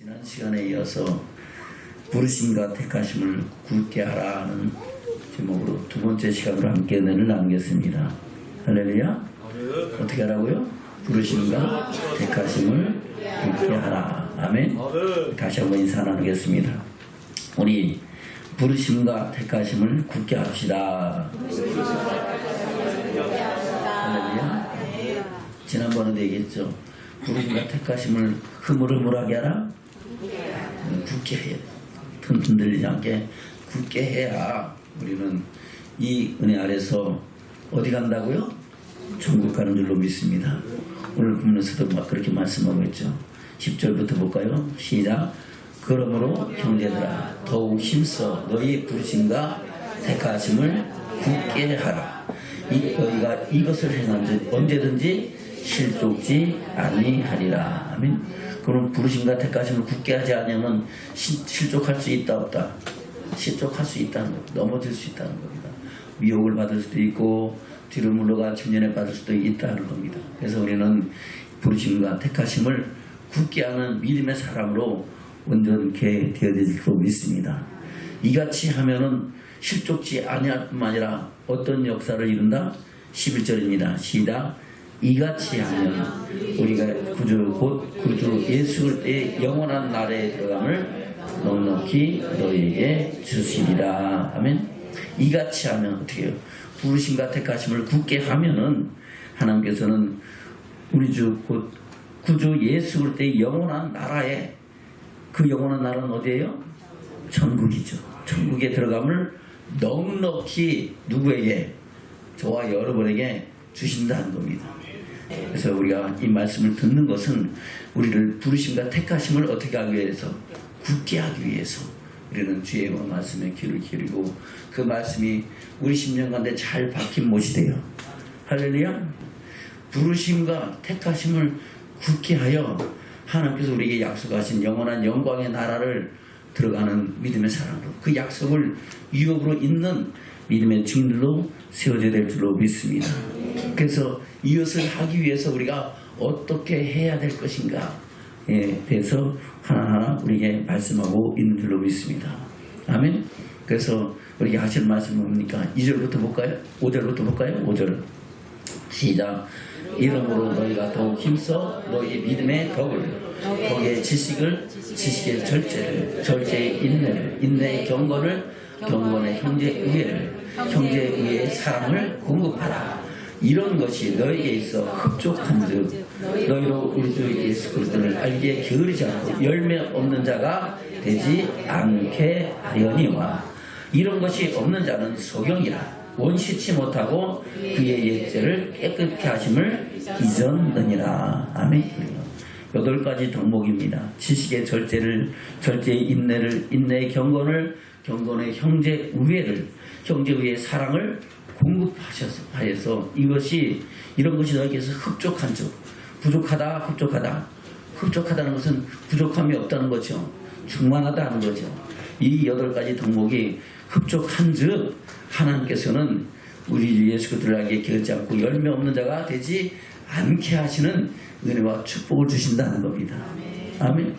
지난 시간에 이어서 부르심과 택하심을 굳게 하라는 제목으로 두 번째 시간으로 함께 은혜를 나누겠습니다. 할렐루야. 어떻게 하라고요? 부르심과 택하심을 굳게 하라. 아멘. 다시 한번 인사 나누겠습니다. 우리 부르심과 택하심을 굳게 합시다. 할렐루야. 지난번에도 얘기했죠. 부르심과 택하심을 흐물흐물하게 하라. 굳게 해. 흔들리지 않게 굳게 해야 우리는 이 은혜 아래서 어디 간다고요? 천국 가는 줄로 믿습니다. 오늘 보면서도 막 그렇게 말씀하고 있죠. 10절부터 볼까요? 시작. 그러므로 형제들아 더욱 힘써 너희 부르심과 택하심을 굳게 하라. 너희가 이것을 행한즉 언제든지 실족지 아니하리라. 아멘. 그럼 부르심과 택하심을 굳게 하지 않으면 실족할 수 있다 없다? 실족할 수 있다는 겁니다. 넘어질 수 있다는 겁니다. 미혹을 받을 수도 있고 뒤로 물러가 침전에 받을 수도 있다는 겁니다. 그래서 우리는 부르심과 택하심을 굳게 하는 믿음의 사람으로 온전케 되어질 줄 믿습니다. 이같이 하면은 실족지 아니할 뿐만 아니라 어떤 역사를 이룬다? 11절입니다. 시작. 이같이 하면 우리가 곧 구주 예수 그리스도의 영원한 나라에 들어감을 넉넉히 너희에게 주시리라. 아멘. 이같이 하면 어떻게 해요? 부르심과 택하심을 굳게 하면은 하나님께서는 우리 주 곧 구주 예수 그리스도의 영원한 나라에, 그 영원한 나라는 어디예요? 천국이죠. 천국에 들어감을 넉넉히 누구에게? 저와 여러분에게 주신다는 겁니다. 그래서 우리가 이 말씀을 듣는 것은 우리를 부르심과 택하심을 어떻게 하기 위해서? 굳게 하기 위해서 우리는 주의 말씀에 귀를 기울이고 그 말씀이 우리 심령 가운데 잘 박힌 못이 돼요. 할렐루야. 부르심과 택하심을 굳게 하여 하나님께서 우리에게 약속하신 영원한 영광의 나라를 들어가는 믿음의 사람으로 그 약속을 유업으로 있는 믿음의 증인들로 세워져야 될 줄로 믿습니다. 그래서 이것을 하기 위해서 우리가 어떻게 해야 될 것인가에 대해서 하나하나 우리에게 말씀하고 있는 줄로 믿습니다. 아멘. 그래서 우리에게 하실 말씀은 뭡니까? 2절부터 볼까요? 5절부터 볼까요? 5절 시작. 이러므로 너희가 더욱 힘써 너희 믿음의 덕을, 덕의 지식을, 지식의 절제를, 절제의 인내를, 인내의 경건을, 경건의 형제의회를, 형제의회의 사랑을 공급하라. 이런 것이 너에게 있어 흡족한즉 너희로 우리 주 예수 그리스도를 알기에 게으르지 않고 열매 없는 자가 되지 않게 하려니와 이런 것이 없는 자는 소경이라 원시치 못하고 그의 옛죄를 깨끗게 하심을 잊었느니라. 아멘. 8가지 덕목입니다. 지식의 절제를, 절제의 인내를, 인내의 경건을, 경건의 형제 우애를, 형제 우애의 사랑을 공급하셔서 이것이 이런 것이 너에게서 흡족한 즉 부족하다 흡족하다 흡족하다는 것은 부족함이 없다는 거죠. 충만하다는 거죠. 이 8가지 덕목이 흡족한 즉 하나님께서는 우리 예수 그리스도에게 게으르지 않고 열매 없는 자가 되지 않게 하시는 은혜와 축복을 주신다는 겁니다. 아멘.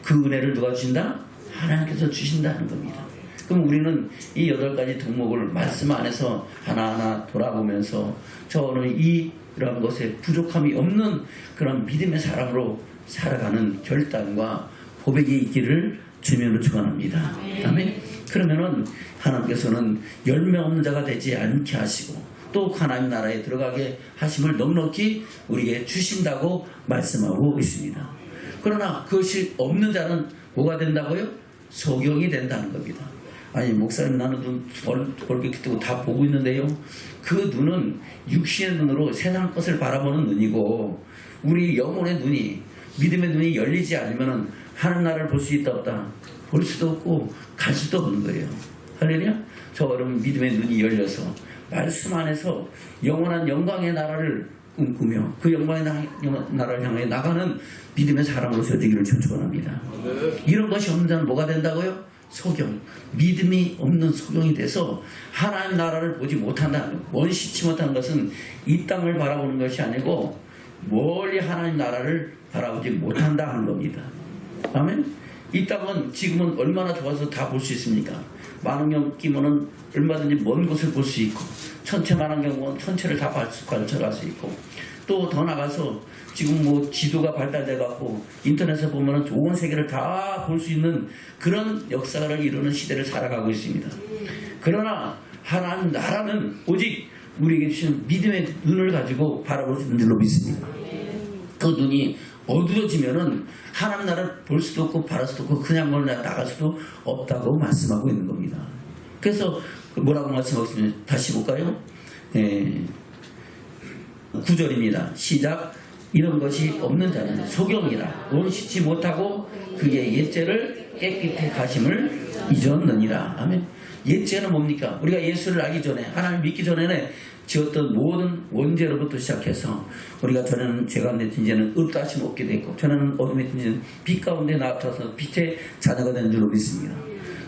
그 은혜를 누가 주신다? 하나님께서 주신다는 겁니다. 그럼 우리는 이 8가지 덕목을 말씀 안에서 하나하나 돌아보면서 저는 이런 것에 부족함이 없는 그런 믿음의 사람으로 살아가는 결단과 고백이 있기를 주님으로 축원합니다. 아멘. 그러면은 하나님께서는 열매 없는 자가 되지 않게 하시고 또 하나님 나라에 들어가게 하심을 넉넉히 우리에게 주신다고 말씀하고 있습니다. 그러나 그것이 없는 자는 뭐가 된다고요? 소경이 된다는 겁니다. 아니 목사님 나는 눈 벌겋게 뜨고 다 보고 있는데요. 그 눈은 육신의 눈으로 세상 것을 바라보는 눈이고 우리 영혼의 눈이 믿음의 눈이 열리지 않으면 하나님 나라를 볼 수 있다 없다? 볼 수도 없고 갈 수도 없는 거예요. 할렐루야. 저 여러분 믿음의 눈이 열려서 말씀 안에서 영원한 영광의 나라를 꿈꾸며 그 영광의 나라를 향해 나가는 믿음의 사람으로서 되기를 축원합니다. 이런 것이 없는 자는 뭐가 된다고요? 소경, 믿음이 없는 소경이 돼서 하나님 나라를 보지 못한다는, 원시치 못한 것은 이 땅을 바라보는 것이 아니고 멀리 하나님 나라를 바라보지 못한다 하는 겁니다. 아멘. 이 땅은 지금은 얼마나 좋아서 다 볼 수 있습니까? 만원경 끼면은 얼마든지 먼 곳을 볼 수 있고, 천체 만원경은 천체를 다 관찰할 수 있고, 또 더 나가서 지금 뭐 지도가 발달돼 갖고 인터넷에 보면은 온 세계를 다 볼 수 있는 그런 역사를 이루는 시대를 살아가고 있습니다. 그러나 하나님 나라는 오직 우리에게 주신 믿음의 눈을 가지고 바라볼 수 있는 줄로 믿습니다. 그 눈이 어두워지면은 하나님 나라를 볼 수도 없고 바랄 수도 없고 그냥 나갈 수도 없다고 말씀하고 있는 겁니다. 그래서 뭐라고 말씀하고 있습니다. 다시 볼까요? 9절입니다. 시작. 이런 것이 없는 자는 소경이라 원시치 못하고 그의 옛죄를 깨끗이 가심을 잊었느니라. 아멘. 옛죄는 뭡니까? 우리가 예수를 알기 전에 하나님 믿기 전에는 지었던 모든 원죄로부터 시작해서 우리가 전에는 죄 가운데 든 이제는 없다 하심 없게 됐고 전에는 어둠에 든 이제는 빛 가운데 나타나서 빛의 자녀가 된 줄로 믿습니다.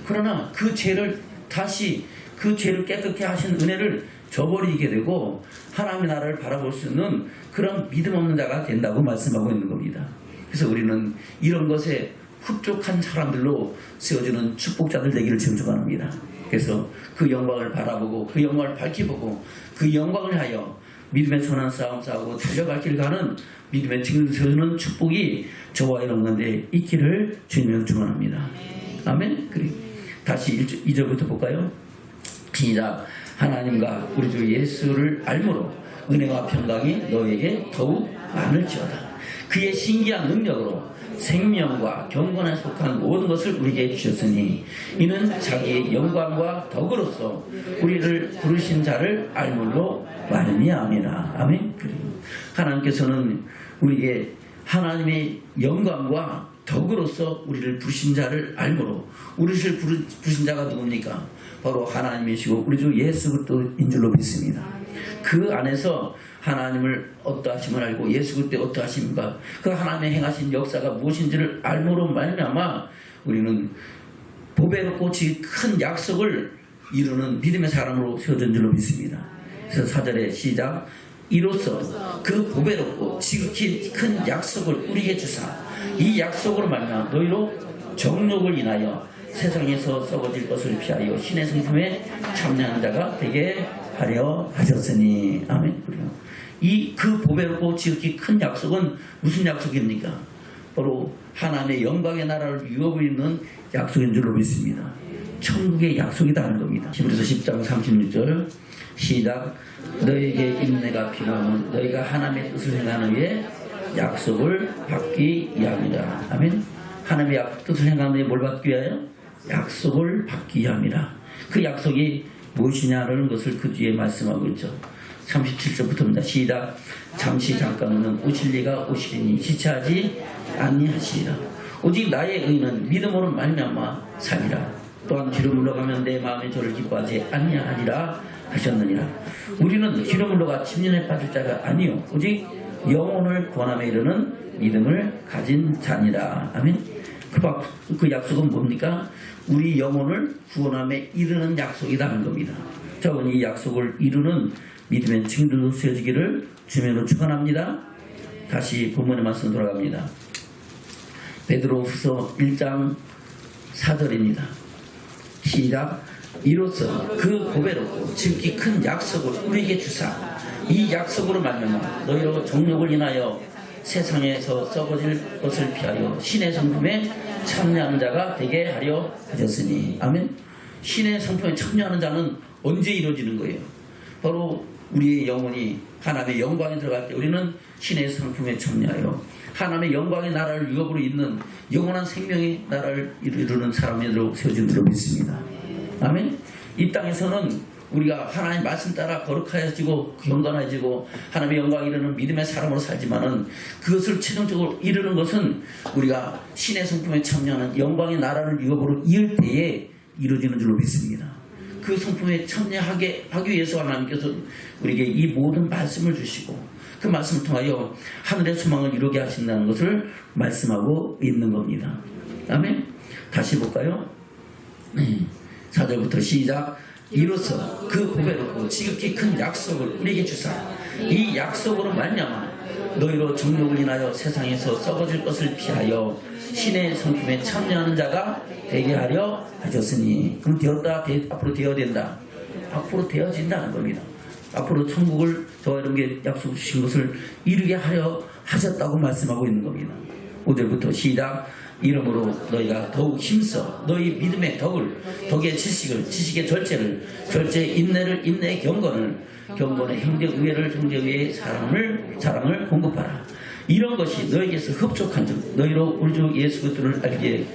그러나 그 죄를 다시 그 죄를 깨끗게 하신 은혜를 저버리게 되고 하나님의 나라를 바라볼 수 있는 그런 믿음 없는 자가 된다고 말씀하고 있는 겁니다. 그래서 우리는 이런 것에 흡족한 사람들로 세워주는 축복자들 되기를 증축합니다. 그래서 그 영광을 바라보고 그 영광을 밝히보고 그 영광을 하여 믿음의 선한 싸움 싸우고 달려갈 길 가는 믿음의 증인을 세워주는 축복이 저와 여러분 가운데 있기를 주님으로 축원합니다. 아멘. 그리고 다시 2절부터 볼까요? 시작. 하나님과 우리 주 예수를 알므로 은혜와 평강이 너에게 더욱 많을지어다. 그의 신기한 능력으로 생명과 경건에 속한 모든 것을 우리에게 주셨으니 이는 자기의 영광과 덕으로서 우리를 부르신 자를 알므로 말미암이라. 아멘. 하나님께서는 우리에게 하나님의 영광과 덕으로서 우리를 부르신 자를 알므로 우리를 부르신 자가 누굽니까? 바로 하나님이시고 우리 주 예수 그리스도인 줄로 믿습니다. 그 안에서 하나님을 어떠하심을 알고 예수 그리스도의 어떠하심과 그 하나님의 행하신 역사가 무엇인지를 알므로 말미암아 우리는 보배롭고 큰 약속을 이루는 믿음의 사람으로 세워진 줄로 믿습니다. 그래서 4절에 시작. 이로써 그 보배롭고 지극히 큰 약속을 우리에게 주사 이 약속으로 말미암아 너희로 정욕을 인하여 세상에서 썩어질 것을 피하여 신의 성품에 참여하는 자가 되게 하려 하셨으니. 아멘. 이 그 보배롭고 지극히 큰 약속은 무슨 약속입니까? 바로 하나님의 영광의 나라를 유업을 있는 약속인 줄로 믿습니다. 천국의 약속이라는 겁니다. 히브리서 10장 36절 시작. 너에게 인내가 필요하면 너희가 하나님의 뜻을 행하는 위에 약속을 받기 위함이다. 아멘. 하나님의 뜻을 행하는 위에 뭘 받기 위하여? 약속을 받기 위함이라. 그 약속이 무엇이냐는 것을 그 뒤에 말씀하고 있죠. 37절부터입니다. 시작. 잠시 잠깐은 오실 리가 오시리니 지체하지 아니하시리라. 오직 나의 의는 믿음으로 말미암아 살리라. 또한 뒤로 물러가면 내 마음이 저를 기뻐하지 아니하리라 하셨느니라. 우리는 뒤로 물러가 침륜에 빠질 자가 아니요 오직 영혼을 구원함에 이르는 믿음을 가진 자니라. 아멘. 그 약속은 뭡니까? 우리 영혼을 구원함에 이르는 약속이라는 겁니다. 저는 이 약속을 이루는 믿음의 증인들로 세워지기를 주님으로 축원합니다. 다시 본문의 말씀 돌아갑니다. 베드로후서 1장 4절입니다. 시작. 이로써 그 보배롭고 지극히 큰 약속을 우리에게 주사 이 약속으로 말미암아 너희로 정욕을 인하여 세상에서 썩어질 것을 피하여 신의 성품에 참여하는 자가 되게 하려 하셨으니. 아멘. 신의 성품에 참여하는 자는 언제 이루어지는 거예요? 바로 우리의 영혼이 하나님의 영광에 들어갈 때 우리는 신의 성품에 참여하여 하나님의 영광의 나라를 유업으로 잇는 영원한 생명의 나라를 이루는 사람으로 세워진 줄로 믿습니다. 아멘. 이 땅에서는 우리가 하나님 말씀 따라 거룩해지고 경건해지고 하나님의 영광을 이루는 믿음의 사람으로 살지만은 그것을 최종적으로 이루는 것은 우리가 신의 성품에 참여하는 영광의 나라를 유업으로 이을 때에 이루어지는 줄로 믿습니다. 그 성품에 참여하게 하기 위해서 하나님께서 우리에게 이 모든 말씀을 주시고 그 말씀을 통하여 하늘의 소망을 이루게 하신다는 것을 말씀하고 있는 겁니다. 아멘. 다시 볼까요? 4절부터 시작. 이로써 그 보배롭고 지극히 큰 약속을 우리에게 주사 이 약속으로 말미암아 너희로 정욕을 인하여 세상에서 썩어질 것을 피하여 신의 성품에 참여하는 자가 되게 하려 하셨으니. 그럼 되었다, 앞으로 되어야 된다. 앞으로 되어진다는 겁니다. 앞으로 천국을 저와 여러분께 약속 주신 것을 이루게 하려 하셨다고 말씀하고 있는 겁니다. 5절부터 시작. 이러므로 너희가 더욱 힘써 너희 믿음의 덕의 지식의 절제를, 절제의 인내를, 인내의 경건을, 경건의 형제 의회를, 형제 의회의 사랑을 공급하라. 이런 것이 너희에게서 흡족한즉 너희로 우리 주 예수 그리스도를 알기에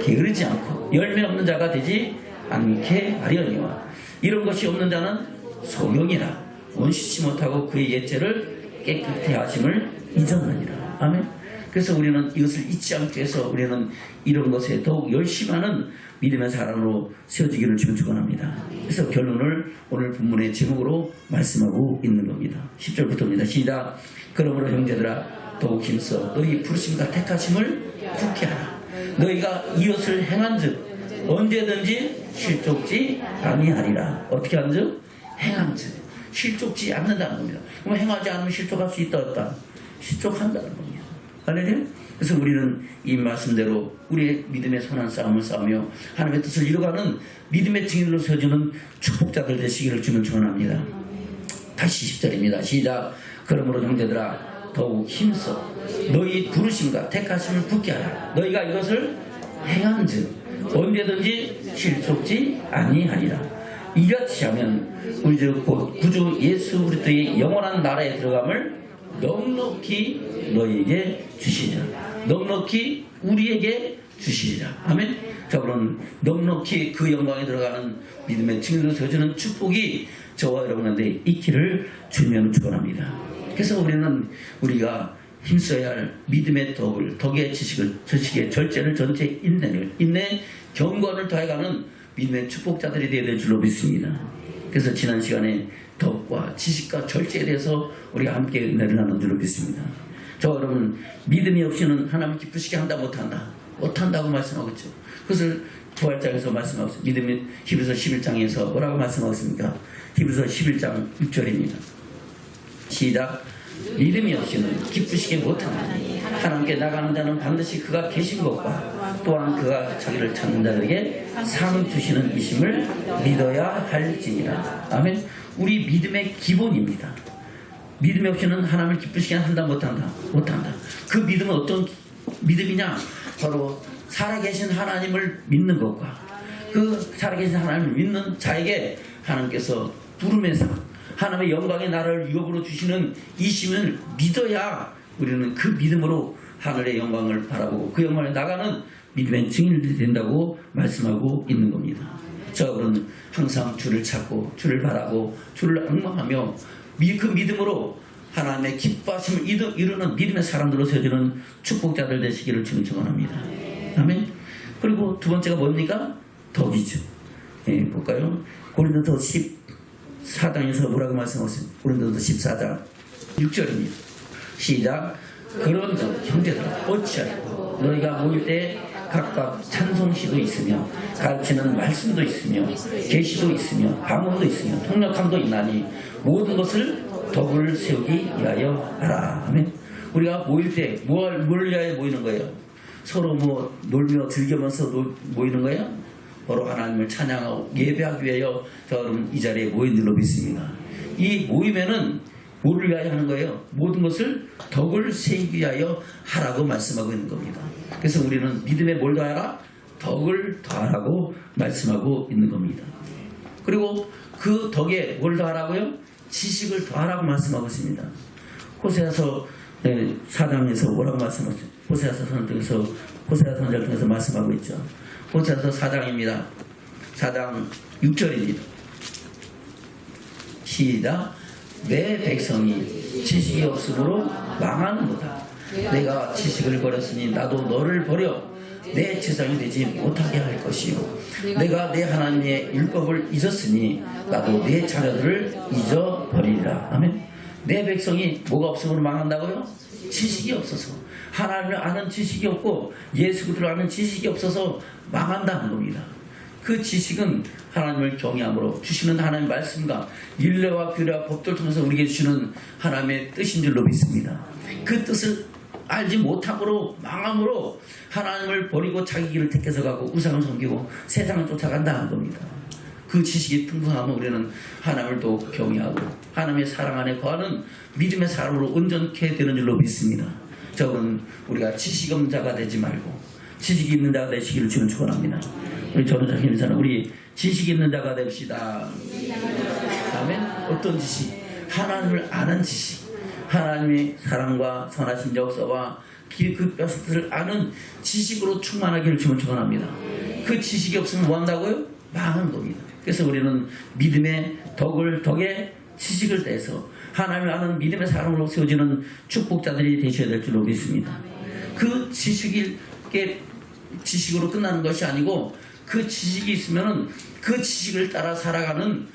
게으르지 않고 열매 없는 자가 되지 않게 하려니와. 이런 것이 없는 자는 소경이라 원시치 못하고 그의 옛죄를 깨끗해 하심을 잊었느니라. 아멘. 그래서 우리는 이것을 잊지 않기 위해서 우리는 이런 것에 더욱 열심히 하는 믿음의 사람으로 세워지기를 주님 축원합니다. 그래서 결론을 오늘 본문의 제목으로 말씀하고 있는 겁니다. 10절부터입니다. 시작. 그러므로 형제들아 더욱 힘써 너희 부르심과 택하심을 굳게 하라. 너희가 이것을 행한즉 언제든지 실족지 아니하리라. 어떻게 한즉? 행한즉 실족지 않는다는 겁니다. 그럼 행하지 않으면 실족할 수 있다 없다? 실족한다는 겁니다. 할렐루야. 그래서 우리는 이 말씀대로 우리의 믿음의 선한 싸움을 싸우며 하나님의 뜻을 이루어가는 믿음의 증인으로 세워주는 축복자들 되시기를 주면 축원합니다. 다시 10절입니다. 시작. 그러므로 형제들아 더욱 힘써 너희 부르심과 택하심을 굳게 하라. 너희가 이것을 행한즉 언제든지 실족지 아니하리라. 이같이 하면 우리 구주 예수 그리스도의 영원한 나라에 들어감을 넉넉히 너희에게 주시리라. 넉넉히 우리에게 주시리라. 아멘. 자, 그럼 넉넉히 그 영광에 들어가는 믿음의 증인으로 세워주는 축복이 저와 여러분한테 있기를 주님의 축원합니다. 그래서 우리가 힘써야 할 믿음의 덕의 지식의 절제를, 전체 인내, 경건을 더해가는 믿음의 축복자들이 되어야 될 줄로 믿습니다. 그래서 지난 시간에 덕과 지식과 절제에 대해서 우리가 함께 은혜를 나눈 줄로 믿습니다. 저 여러분 믿음이 없이는 하나님 기쁘시게 한다 못한다고 말씀하고 있죠. 그것을 부활장에서 말씀하고 있습니다. 믿음이 히브리서 11장에서 뭐라고 말씀하고 있습니까? 히브리서 11장 6절입니다. 시작. 믿음이 없이는 기쁘시게 못한다. 하나님께 나가는 자는 반드시 그가 계신 것과 또한 그가 자기를 찾는 자에게 상 주시는 이심을 믿어야 할지니라. 아멘. 우리 믿음의 기본입니다. 믿음이 없이는 하나님을 기쁘시게 한다 못한다. 그 믿음은 어떤 믿음이냐? 바로 살아계신 하나님을 믿는 것과 그 살아계신 하나님을 믿는 자에게 하나님께서 부름에서 하나님의 영광의 나라를 유업으로 주시는 이심을 믿어야 우리는 그 믿음으로 하늘의 영광을 바라보고 그 영광에 나가는 믿음의 증인들이 된다고 말씀하고 있는 겁니다. 저는 항상 주를 찾고 주를 바라고 주를 앙망하며 그 믿음으로 하나님의 기뻐하심을 이루는 믿음의 사람들로 세워지는 축복자들 되시기를 주님 축원합니다. 아멘. 그리고 두 번째가 뭡니까? 덕이죠. 예, 볼까요? 고린도서 14장에서 뭐라고 말씀하셨습니까? 고린도서 14장 6절입니다. 시작. 그런 형제들아 어찌하여 너희가 모일 때 각각 찬송시도 있으며 가르치는 말씀도 있으며 계시도 있으며 방언도 있으며 통역함도 있나니 모든 것을 덕을 세우기 위하여 하라. 아멘. 우리가 모일 때 뭘 위하여 모이는 거예요? 서로 놀며 즐기면서 모이는 거예요? 바로 하나님을 찬양하고 예배하기 위하여 여러분 이 자리에 모인 줄로 믿습니다. 이 모임에는 뭐를 위하여 하는 거예요? 모든 것을 덕을 세우기 위하여 하라고 말씀하고 있는 겁니다. 그래서 우리는 믿음에 뭘 더하라? 덕을 더하라고 말씀하고 있는 겁니다. 그리고 그 덕에 뭘 더하라고요? 지식을 더하라고 말씀하고 있습니다. 호세아서 4장에서 뭐라고 말씀하셨죠? 호세아서 선지자를 통해서 말씀하고 있죠. 호세아서 4장입니다. 4장 6절입니다. 시작. 내 백성이 지식이 없으므로 망하는도다. 내가 지식을 버렸으니 나도 너를 버려 내 제사장이 되지 못하게 할 것이요 내가 내 하나님의 율법을 잊었으니 나도 내 자녀들을 잊어버리리라. 아멘. 내 백성이 뭐가 없으므로 망한다고요? 지식이 없어서. 하나님을 아는 지식이 없고 예수 그리스도를 아는 지식이 없어서 망한다는 겁니다. 그 지식은 하나님을 경외함으로 주시는 하나님의 말씀과 율례와 규례와 법도를 통해서 우리에게 주시는 하나님의 뜻인 줄로 믿습니다. 그 뜻을 알지 못함으로 망함으로 하나님을 버리고 자기 길을 택해서 가고 우상을 섬기고 세상을 쫓아간다는 겁니다. 그 지식이 풍성하면 우리는 하나님을 또 경외하고 하나님의 사랑 안에 거하는 믿음의 사람으로 온전케 되는 줄로 믿습니다. 저는 우리가 지식 없는 자가 되지 말고 지식이 있는 자가 되시기를 주는 축원합니다. 우리 전도자 힘사는 우리 지식 있는 자가 됩시다. 다음에 어떤 지식? 하나님을 아는 지식, 하나님의 사랑과 선하신 역사와 그 뜻을 아는 지식으로 충만하기를 주는 축원합니다. 그 지식이 없으면 뭐 한다고요? 망한 겁니다. 그래서 우리는 믿음의 덕에 지식을 떼서 하나님을 아는 믿음의 사람으로 세워지는 축복자들이 되셔야 될 줄로 믿습니다. 그 지식으로 끝나는 것이 아니고 그 지식이 있으면은 그 지식을 따라 살아가는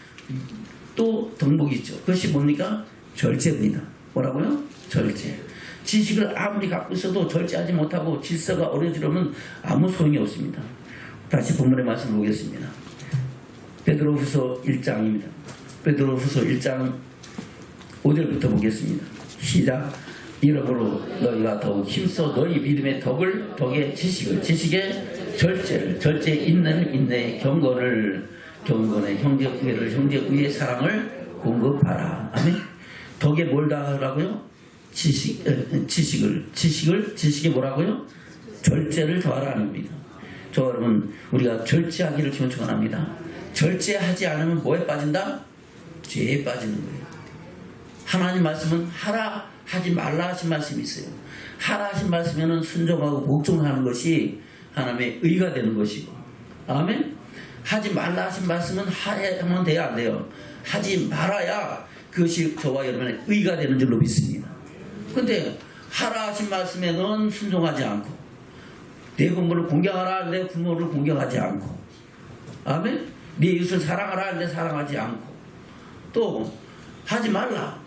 또 덕목이 있죠. 그것이 뭡니까? 절제입니다. 뭐라고요? 절제. 지식을 아무리 갖고 있어도 절제하지 못하고 질서가 어려지려면 아무 소용이 없습니다. 다시 본문의 말씀 보겠습니다. 베드로후서 1장입니다. 베드로후서 1장 5절부터 보겠습니다. 시작. 이러므로 너희가 더욱 힘써 너희 믿음의 덕의 지식의 절제를, 절제 있는 인내의 경건의 형제구의 사랑을 공급하라. 아멘. 덕에 뭘 더하라고요? 지식에 뭐라고요? 절제를 더하라는 겁니다. 저 여러분, 우리가 절제하기를 주면 축원합니다. 절제하지 않으면 뭐에 빠진다? 죄에 빠지는 거예요. 하나님 말씀은 하라 하지 말라 하신 말씀이 있어요. 하라 하신 말씀에는 순종하고 복종하는 것이 하나님의 의가 되는 것이고, 아멘. 하지 말라 하신 말씀은 하면 돼야 안 돼요. 하지 말아야 그것이 저와 여러분의 의가 되는 줄로 믿습니다. 근데 하라 하신 말씀에는 순종하지 않고, 내 부모를 공경하라 내 부모를 공경하지 않고, 아멘. 네 이웃을 사랑하라 내 사랑하지 않고, 또 하지 말라,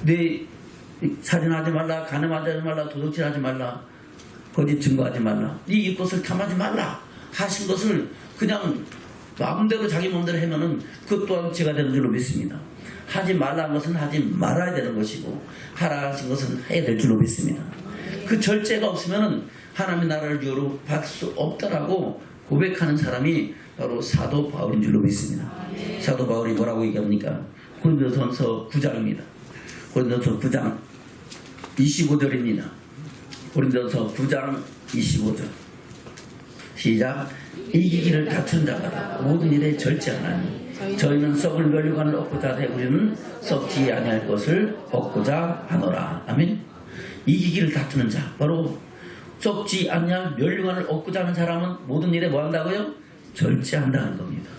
내 살인하지 말라, 간음하지 말라, 도둑질하지 말라, 거짓 증거하지 말라, 네 이웃것을 탐하지 말라 하신 것을 그냥 마음대로 자기 마음대로 하면은 그것 또한 죄가 되는 줄로 믿습니다. 하지 말라는 것은 하지 말아야 되는 것이고 하라 하신 것은 해야 될 줄로 믿습니다. 그 절제가 없으면은 하나님의 나라를 유로 받을 수 없다라고 고백하는 사람이 바로 사도 바울인 줄로 믿습니다. 사도 바울이 뭐라고 얘기합니까? 고린도전서 9장입니다. 고린도전서 9장 25절입니다. 고린도전서 9장 25절. 시작. 이기기를 다툰 자가 모든 일에 절제하나니 저희는 썩을 멸류관을 얻고자 하되 우리는 썩지 아니할 것을 얻고자 하노라. 아멘. 이기기를 다투는 자, 바로 썩지 아니할 멸류관을 얻고자 하는 사람은 모든 일에 뭐 한다고요? 절제한다는 겁니다.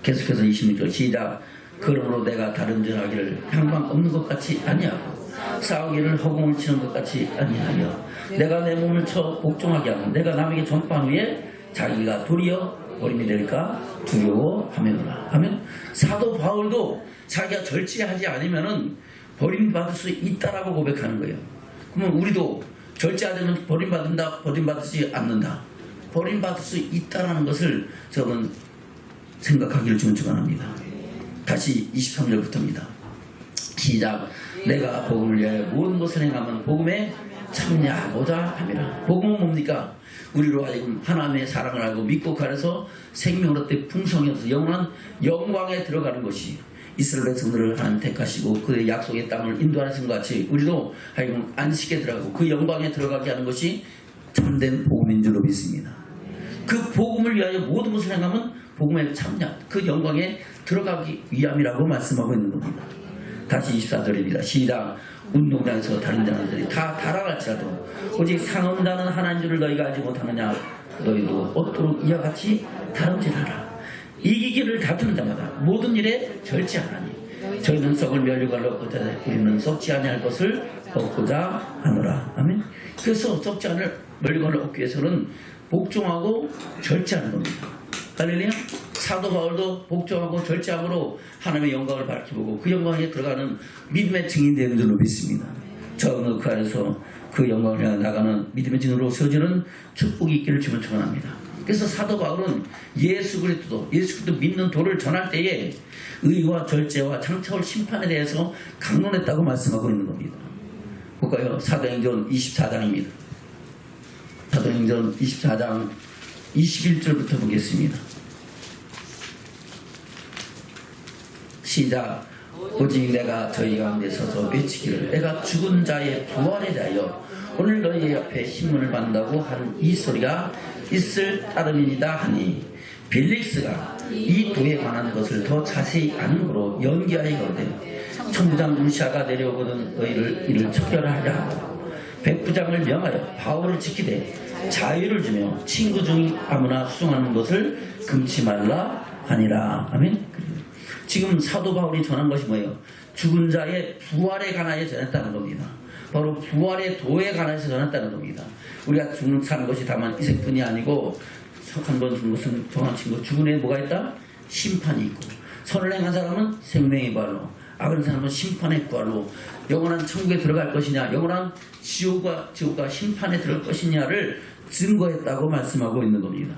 계속해서 26절 시작. 그러므로 내가 다른 줄 하기를 향방 없는 것 같이 아니하고 싸우기를 허공을 치는 것 같이 아니하여 내가 내 몸을 쳐 복종하게 하고 내가 남에게 전파한 후에 자기가 도리어 버림이 될까 두려워하면라. 하면 사도 바울도 자기가 절제하지 않으면은 버림받을 수 있다라고 고백하는 거예요. 그러면 우리도 절제하려면 버림받지 않는다. 버림받을 수 있다라는 것을 저는 생각하기를 축원합니다. 다시 23절부터입니다. 시작. 내가 복음을 위하여 모든 것을 행하면 복음에 참여하고자 함이라. 복음은 뭡니까? 우리로 하여금 하나님의 사랑을 알고 믿고 가려서 생명으로 때 풍성해서 영원한 영광에 들어가는 것이 이스라엘 백성들을 하나님 택하시고 그의 약속의 땅을 인도하신 것 같이 우리도 하여금 안식에 들어가고 그 영광에 들어가게 하는 것이 참된 복음인 줄로 믿습니다. 그 복음을 위하여 모든 것을 행하면 복음에 참여, 그 영광에 들어가기 위함이라고 말씀하고 있는 겁니다. 다시 24절입니다. 시작. 운동장에서 다른 자들이 다 달아갈지라도 오직 상은 자는 하나인 줄을 너희가 알지 못하느냐. 너희도 얻도록 이와 같이 다름질하라. 이기기를 다투는 자마다 모든 일에 절제하나니 저희는 썩을 멸류관을 얻고자 우리는 썩지 아니할 것을 얻고자 하노라. 아멘. 그래서 썩지 않을 멸류관을 얻기 위해서는 복종하고 절제하는 겁니다. 할렐루야. 사도 바울도 복종하고 절제함으로 하나님의 영광을 밝히고 그 영광에 들어가는 믿음의 증인 되는 줄로 믿습니다. 저는 그 안에서 그 영광을 향해 나가는 믿음의 증인으로 세워지는 축복이 있기를 주면 축원합니다. 그래서 사도 바울은 예수 그리스도 믿는 도를 전할 때에 의와 절제와 장차올 심판에 대해서 강론했다고 말씀하고 있는 겁니다. 볼까요? 사도행전 24장입니다. 사도행전 24장 21절부터 보겠습니다. 시작. 오직 내가 저희 가운데 서서 외치기를 내가 죽은 자의 부활에 대하여 오늘 너희 앞에 신문을 받는다고 하는 이 소리가 있을 따름이니이다 하니 빌릭스가 이 도에 관한 것을 더 자세히 아는 거로 연기하여거든 천부장 루시아가 내려오거든 너희를 이를 척결하려 하고 백부장을 명하여 바울을 지키되 자유를 주며 친구 중 아무나 수송하는 것을 금치 말라 하니라. 아멘. 지금 사도 바울이 전한 것이 뭐예요? 죽은 자의 부활에 관하여 전했다는 겁니다. 바로 부활의 도에 관해서 전했다는 겁니다. 우리가 죽는 사는 것이 다만 이생뿐이 아니고 한 번 죽는 것은 정한 거 죽은 에 뭐가 있다? 심판이 있고 선을 행한 사람은 생명의 부활로 악한 사람은 심판의 부활로 영원한 천국에 들어갈 것이냐 영원한 지옥과 심판에 들어갈 것이냐를 증거했다고 말씀하고 있는 겁니다.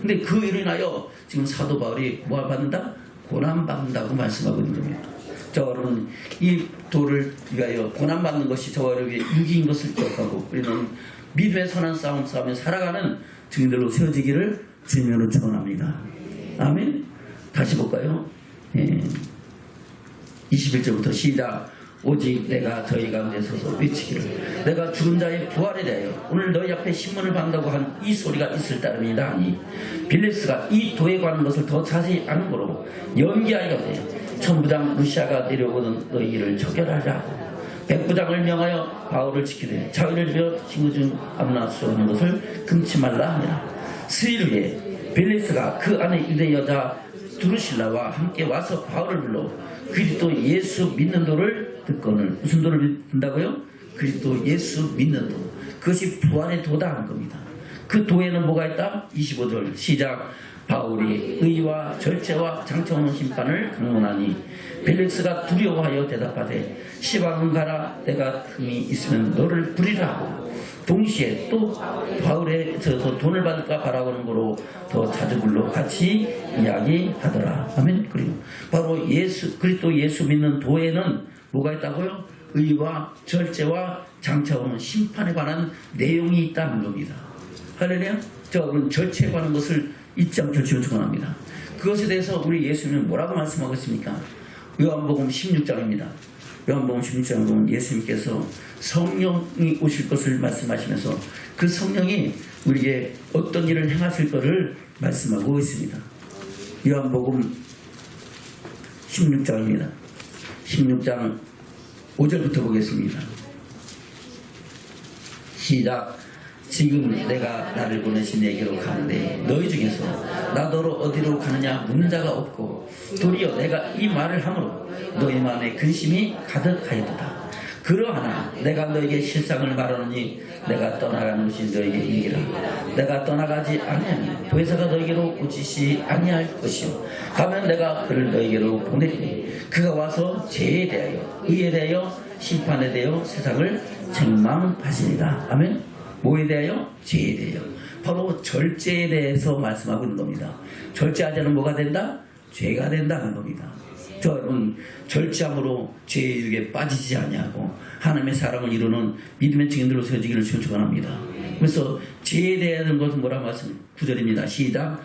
근데 그 일로 인하여 지금 사도 바울이 뭘 받는다? 고난받는다고 말씀하고 있는 겁니다. 저는 이 도를 위하여 고난받는 것이 저를 위해 유기인 것을 기억하고 우리는 믿음의 선한 싸움 싸우며 살아가는 증인들로 세워지기를 주님으로 축원합니다. 아멘. 다시 볼까요? 21절부터 시작. 오직 내가 저희 가운데 서서 외치기를 내가 죽은 자의 부활에 대하여 오늘 너희 앞에 신문을 받는다고 한 이 소리가 있을 따름이다 하니 빌릭스가 이 도에 관한 것을 더 자세히 아는 거로 연기하여거든 천부장 루시아가 내려오거든 너희를 척결하자 백부장을 명하여 바울을 지키되 자유를 주어 친구 중 아무나 수송하는 것을 금치 말라 하니라. 스일 후에 빌릭스가 그 안에 유대 여자 두루실라와 함께 와서 바울을 불러 그리스도 예수 믿는 도를 듣거늘 무슨 도를 믿는다고요? 그리스도 예수 믿는 도. 그것이 부활의 도다 하는 겁니다. 그 도에는 뭐가 있다? 25절 시작. 바울이 의와 절제와 장차오는 심판을 강론하니 빌릭스가 두려워하여 대답하되 시방은 가라 내가 틈이 있으면 너를 부리라 하고 동시에 또 바울에서 돈을 받을까 바라보는 거로 더 자주 불러 같이 이야기하더라. 아멘. 그리고 바로 그리스도 예수 믿는 도에는 뭐가 있다고요? 의와 절제와 장차오는 심판에 관한 내용이 있다는 겁니다. 할렐루야. 저는 절제에 관한 것을 잊지 않고 축원합니다. 그것에 대해서 우리 예수님은 뭐라고 말씀하고 있습니까? 요한복음 16장입니다. 요한복음 16장에 보면 예수님께서 성령이 오실 것을 말씀하시면서 그 성령이 우리에게 어떤 일을 행하실 것을 말씀하고 있습니다. 요한복음 16장입니다. 16장 5절부터 보겠습니다. 시작. 지금 내가 나를 보내신 내게로 가는데 너희 중에서 나더러 어디로 가느냐 묻는 자가 없고 도리어 내가 이 말을 함으로 너희 마음에 근심이 가득하였도다. 그러하나 내가 너에게 실상을 말하노니 내가 떠나가는 것이 너에게 이기라. 내가 떠나가지 아니하면 보혜사가 너에게로 오지시 아니할 것이요 가면 내가 그를 너에게로 보내리니 그가 와서 죄에 대하여 의에 대하여 심판에 대하여 세상을 책망하시리라. 아멘. 뭐에 대하여? 죄에 대하여. 바로 절제에 대해서 말씀하고 있는 겁니다. 절제하지 않으면 뭐가 된다? 죄가 된다는 겁니다. 여러분 절제함으로 죄의 유혹에 빠지지 아니하고 하나님의 사랑을 이루는 믿음의 증인들로 세워지기를 축원합니다. 그래서 죄에 대한 것은 뭐라고 말씀해요? 9절입니다. 시작.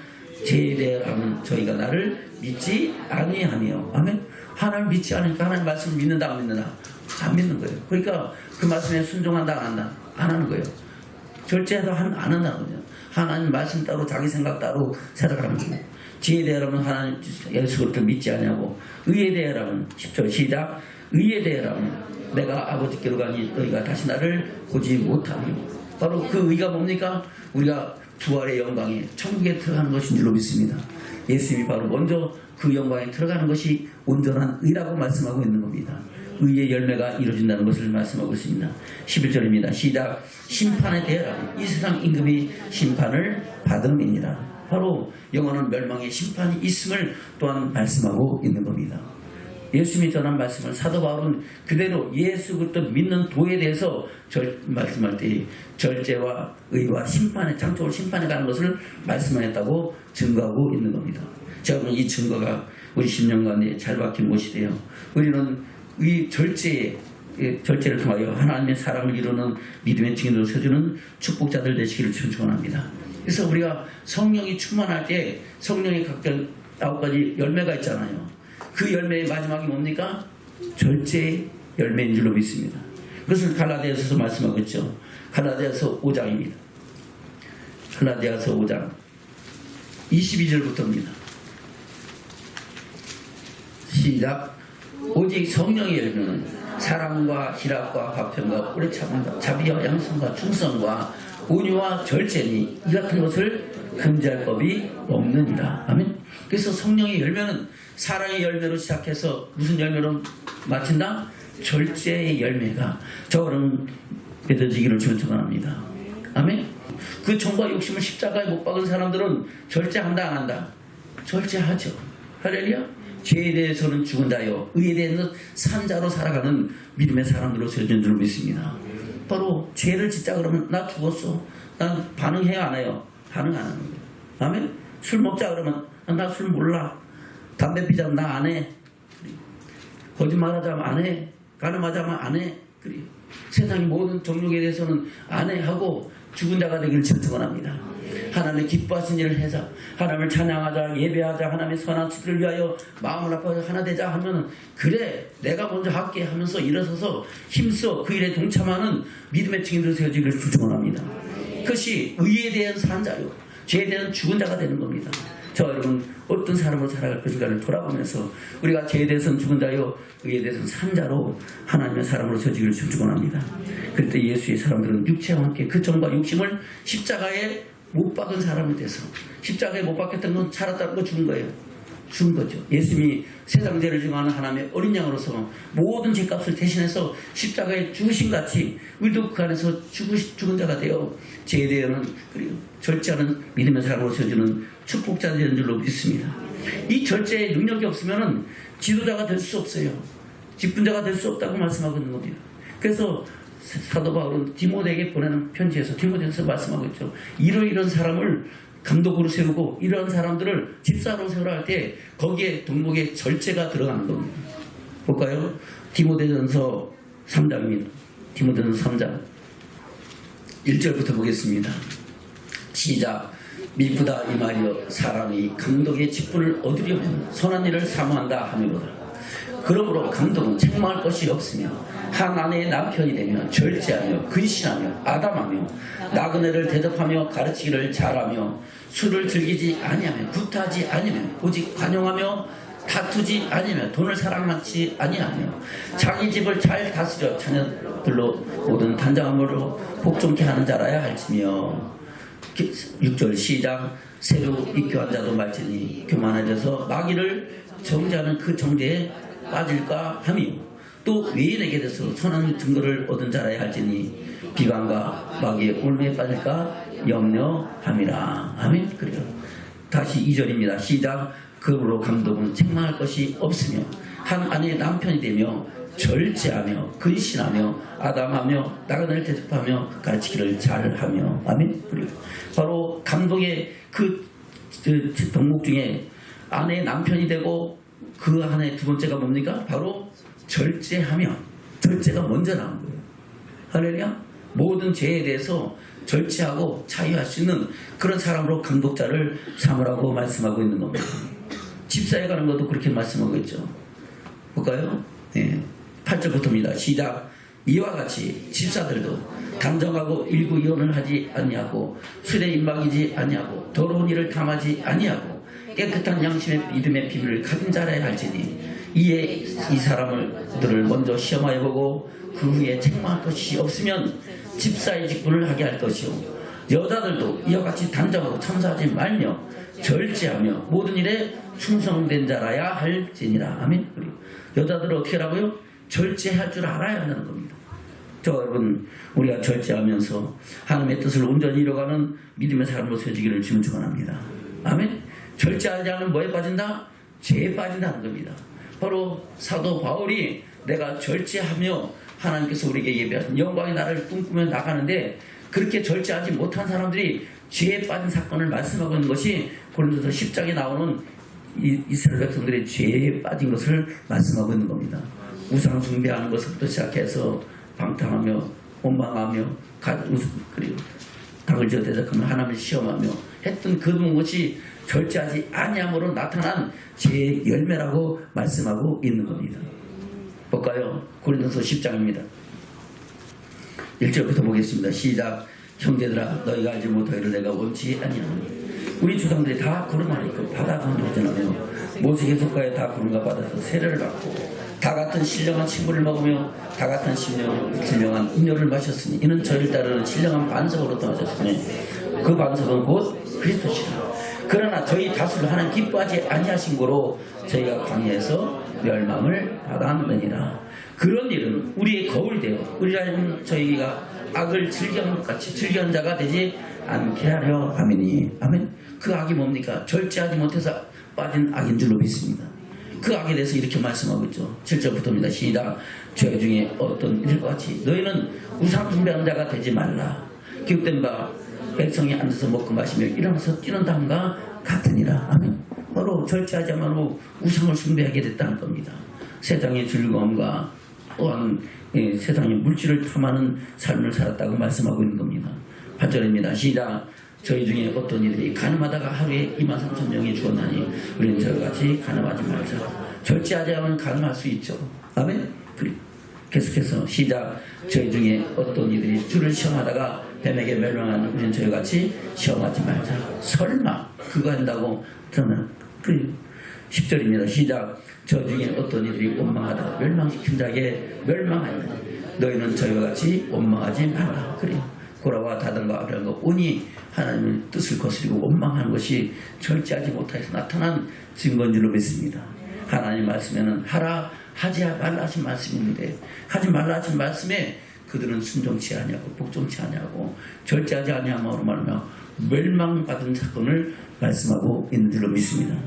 죄에 대하면 저희가 나를 믿지 아니하며. 아멘. 하나님을 믿지 않으니까 하나님 말씀을 믿는다 안 믿는다? 안 믿는 거예요. 그러니까 그 말씀에 순종한다 안 한다? 안 하는 거예요. 절제해서 안 한다는 거죠. 하나님 말씀 따로 자기 생각 따로 생각하는 거예요. 지혜에 대하라면 하나님 예수 그리스도를 믿지 않냐고. 의에 대하라면 10절 시작. 의에 대하라면 내가 아버지께로 가니 너희가 다시 나를 보지 못하리요. 바로 그 의가 뭡니까? 우리가 부활의 영광에 천국에 들어가는 것인 줄로 믿습니다. 예수님이 바로 먼저 그 영광에 들어가는 것이 온전한 의라고 말씀하고 있는 겁니다. 의의 열매가 이루어진다는 것을 말씀하고 있습니다. 11절입니다. 시작. 심판에 대하라면 이 세상 임금이 심판을 받음이니라. 바로 영원한 멸망의 심판이 있음을 또한 말씀하고 있는 겁니다. 예수님이 전한 말씀을 사도 바울은 그대로 예수 그리스도 믿는 도에 대해서 말씀할 때 절제와 의와 심판에 장초월 심판에 가는 것을 말씀하였다고 증거하고 있는 겁니다. 제가 보면 이 증거가 우리 10년간에 잘 박힌 못이 돼요. 우리는 이 절제에 절제를 통하여 하나님의 사랑을 이루는 믿음의 증인으로 서주는 축복자들 되시기를 축원합니다. 그래서 우리가 성령이 충만할 때 성령의 각각 9가지 열매가 있잖아요. 그 열매의 마지막이 뭡니까? 절제의 열매인 줄로 믿습니다. 그것을 갈라디아서도 말씀하고 있죠. 갈라디아서 5장입니다. 갈라디아서 5장 22절부터입니다. 시작. 오직 성령의 열매는 사랑과 희락과 화평과 오래 참음과 자비와 양성과 충성과 온유와 절제니 이 같은 것을 금지할 법이 없느니라. 아멘. 그래서 성령의 열매는 사랑의 열매로 시작해서 무슨 열매로 마친다? 절제의 열매가 저는 맺어지기를 축원합니다. 아멘. 그 정과 욕심을 십자가에 못 박은 사람들은 절제한다 안 한다? 절제하죠. 할렐루야. 죄에 대해서는 죽은 자요 의에 대해서는 산 자로 살아가는 믿음의 사람들로 세워진 줄 믿습니다. 바로 죄를 짓자 그러면 나 죽었어. 난 반응해요 안 해요? 반응 안 하는 거예요. 아멘. 술 먹자 그러면 나 술 몰라. 담배 피자면 나 안 해. 거짓말하자면 안 해. 가늠하자면 안 해. 세상의 모든 정욕에 대해서는 안 해 하고 죽은 자가 되기를 축원합니다. 하나님의 기뻐하신 일을 해서 하나님을 찬양하자, 예배하자, 하나님의 선한 뜻을 위하여 마음을 아파서 하나 되자 하면 그래 내가 먼저 할게 하면서 일어서서 힘써 그 일에 동참하는 믿음의 증인으로 세워지기를 축원합니다. 그것이 의에 대한 산 자요 죄에 대한 죽은 자가 되는 겁니다. 저 여러분 어떤 사람으로 살아갈 것인가를 돌아보면서 우리가 죄에 대해서는 죽은 자요 의에 대해서는 산 자로 하나님의 사람으로 세워지기를 축원합니다. 그때 예수의 사람들은 육체와 함께 그 정과 욕심을 십자가에 못 박은 사람이 돼서 십자가에 못 박혔던 건 살았다는 거 죽은 거예요. 죽은 거죠. 예수님이 세상 죄를 증하는 하나님의 어린 양으로서 모든 죄값을 대신해서 십자가에 죽으신 같이 우리도 그 안에서 죽은 자가 되어 죄에 대해서는 그리고 절제하는 믿음의 사람으로 세워주는 축복자 되는 줄로 믿습니다. 이 절제의 능력이 없으면 지도자가 될 수 없어요. 직분자가 될 수 없다고 말씀하고 있는 겁니다. 그래서 사도 바울은 디모데에게 보내는 편지에서 디모데에서 말씀하고 있죠. 이런 사람을 감독으로 세우고 이런 사람들을 집사로 세우라 할 때 거기에 덕목에 절제가 들어가는 겁니다. 볼까요? 디모데전서 3장입니다. 디모데전서 3장 1절부터 보겠습니다. 시작. 미쁘다 이 말이여 사람이 감독의 직분을 얻으려면 선한 일을 사모한다 하미로다. 그러므로 감독은 책망할 것이 없으며 한 아내의 남편이 되며 절제하며 근신하며 아담하며 나그네를 대접하며 가르치기를 잘하며 술을 즐기지 아니하며 구타하지 아니하며 오직 관용하며 다투지 아니하며 돈을 사랑하지 아니하며 자기 집을 잘 다스려 자녀들로 모든 단장함으로 복종케 하는 자라야 할지며 6절 시작. 새로 입교한 자도 말지니 교만해져서 마귀를 정죄하는 그 정죄에 빠질까 하며 또 외인에게 대해서 선한 증거를 얻은 자라야 할지니 비방과 마귀의 올무에 빠질까 염려함이라. 아멘. 그래요. 다시 2절입니다. 시작. 그러므로 감독은 책망할 것이 없으며 한 아내의 남편이 되며 절제하며 근신하며 아담하며 나그네를 대접하며 가르치기를 잘하며. 아멘. 그리고 바로 감독의 그 덕목 중에 아내의 남편이 되고 그 안에 두 번째가 뭡니까? 바로 절제하며. 절제가 먼저 나온 거예요. 할렐루야. 모든 죄에 대해서 절제하고 자유할 수 있는 그런 사람으로 감독자를 삼으라고 말씀하고 있는 겁니다. 집사에 가는 것도 그렇게 말씀하고 있죠. 볼까요? 네. 8절부터입니다. 시작. 이와 같이 집사들도 단정하고 일구이혼을 하지 아니하고 술에 임박이지 아니하고 더러운 일을 탐하지 아니하고 깨끗한 양심의 믿음의 비밀을 가진 자라야 할지니 이에 이 사람들을 먼저 시험하여 보고 그 후에 책망할 것이 없으면 집사의 직분을 하게 할 것이요 여자들도 이와 같이 단정하고 참사하지 말며 절제하며 모든 일에 충성된 자라야 할지니라. 아멘. 그리고 여자들은 어떻게 하라고요? 절제할 줄 알아야 하는 겁니다. 저 여러분 우리가 절제하면서 하나님의 뜻을 온전히 이뤄가는 믿음의 사람으로 세워지기를 주님 축원합니다. 아멘. 절제하지 않으면 뭐에 빠진다? 죄에 빠진다는 겁니다. 바로 사도 바울이 내가 절제하며 하나님께서 우리에게 예배하신 영광의 나라를 꿈꾸며 나가는데 그렇게 절제하지 못한 사람들이 죄에 빠진 사건을 말씀하고 있는 것이 고린도서 10장에 나오는 이스라엘 백성들의 죄에 빠진 것을 말씀하고 있는 겁니다. 우상 숭배하는 것부터 시작해서 방탕하며 원망하며 그리고 닭을 지어 대적하며 하나님을 시험하며 했던 그 것이 절제하지 아니함으로 나타난 죄의 열매라고 말씀하고 있는 겁니다. 볼까요? 고린도서 10장입니다. 1절부터 보겠습니다. 시작. 형제들아 너희가 알지 못하기를 내가 원치 아니하노니 우리 조상들이 다 구름 안에 있고 바다 가운데 허전하며 모세의 속가에 다 구름과 받아서 세례를 받고 다 같은 신령한 친구를 먹으며 다 같은 신령한 음료를 마셨으니 이는 저희를 따르는 신령한 반석으로 떠나셨으니 그 반석은 곧 그리스도시라. 그러나 저희 다수를 하나님 기뻐하지 아니하신 거로 저희가 광야에서 멸망을 받았느니라. 그런 일은 우리의 거울이 되어 우리라는 저희가 악을 즐겨하는 것 같이 즐겨하는 자가 되지 않게 하려 하매니. 아멘. 그 악이 뭡니까? 절제하지 못해서 빠진 악인 줄로 믿습니다. 그 악에 대해서 이렇게 말씀하고 있죠. 7절부터입니다. 시작. 죄 중에 어떤 일과 같이 너희는 우상 숭배하는 자가 되지 말라. 기록된 바 백성이 앉아서 먹고 마시며 일어나서 뛰는 담과 같으니라. 아멘. 바로 절제하지 않고 우상을 숭배하게 됐다는 겁니다. 세상의 즐거움과 또한 세상의 물질을 탐하는 삶을 살았다고 말씀하고 있는 겁니다. 8절입니다. 시작. 저희 중에 어떤 이들이 가늠하다가 하루에 23,000명이 죽었나니 우리는 저같이 가늠하지 말자. 절제하지 않으면 가늠할 수 있죠. 아멘. 계속해서 시작. 저희 중에 어떤 이들이 주를 시험하다가 뱀에게 멸망하는 우리는 저희같이 시험하지 말자. 설마 그거 한다고 저는 10절입니다. 시작. 저 중에 어떤 이들이 원망하다가 멸망시킨 자에게 멸망하니 너희는 저희와 같이 원망하지 말라. 그래요. 고라와 다단과 아브라함과 온이 하나님의 뜻을 거스리고 원망하는 것이 절제하지 못해서 나타난 증거인 줄로 믿습니다. 하나님 말씀에는 하라 하지 말라 하신 말씀이 있는데 하지 말라 하신 말씀에 그들은 순종치 아니하고 복종치 아니하고 절제하지 아니함으로 말하며 멸망받은 사건을 말씀하고 있는 줄로 믿습니다.